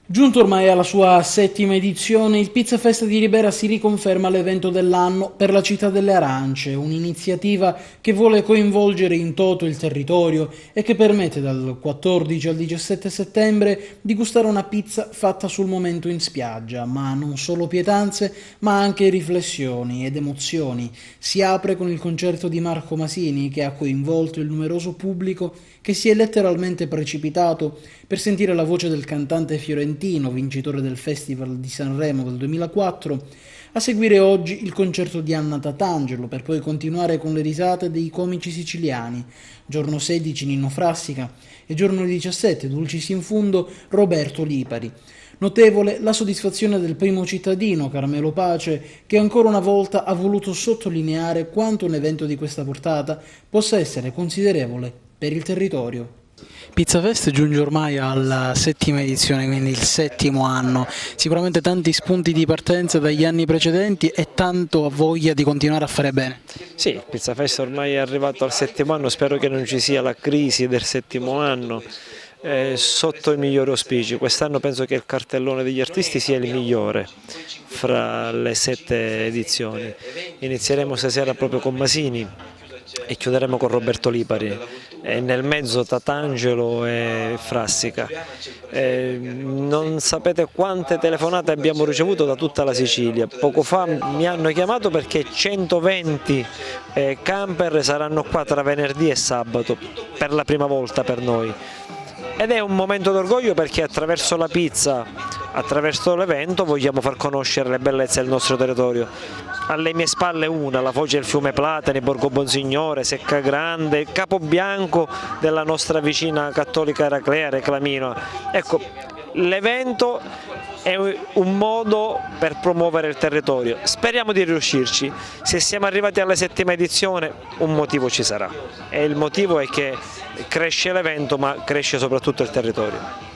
Giunto ormai alla sua settima edizione, il Pizza Fest di Ribera si riconferma l'evento dell'anno per la Città delle Arance, un'iniziativa che vuole coinvolgere in toto il territorio e che permette dal 14 al 17 settembre di gustare una pizza fatta sul momento in spiaggia, ma non solo pietanze, ma anche riflessioni ed emozioni. Si apre con il concerto di Marco Masini che ha coinvolto il numeroso pubblico che si è letteralmente precipitato per sentire la voce del cantante fiorentino, vincitore del Festival di Sanremo del 2004, a seguire oggi il concerto di Anna Tatangelo, per poi continuare con le risate dei comici siciliani. Giorno 16 Nino Frassica e giorno 17, Dulcis in fundo, Roberto Lipari. Notevole la soddisfazione del primo cittadino, Carmelo Pace, che ancora una volta ha voluto sottolineare quanto un evento di questa portata possa essere considerevole per il territorio. Pizza Fest giunge ormai alla settima edizione, quindi il settimo anno. Sicuramente tanti spunti di partenza dagli anni precedenti e tanto voglia di continuare a fare bene. Sì, Pizza Fest ormai è arrivato al settimo anno, spero che non ci sia la crisi del settimo anno. Sotto i migliori auspici. Quest'anno penso che il cartellone degli artisti sia il migliore fra le 7 edizioni. Inizieremo stasera proprio con Masini e chiuderemo con Roberto Lipari, e nel mezzo Tatangelo e Frassica. Non sapete quante telefonate abbiamo ricevuto da tutta la Sicilia. Poco fa mi hanno chiamato perché 120 camper saranno qua tra venerdì e sabato, per la prima volta per noi. Ed è un momento d'orgoglio perché attraverso la pizza, attraverso l'evento, vogliamo far conoscere le bellezze del nostro territorio. Alle mie spalle una, la foce del fiume Platani, Borgo Bonsignore, Seccagrande, Capobianco della nostra vicina cattolica Eraclea, Reclamino. Ecco, l'evento è un modo per promuovere il territorio. Speriamo di riuscirci. Se siamo arrivati alla settima edizione, un motivo ci sarà. E il motivo è che cresce l'evento, ma cresce soprattutto il territorio.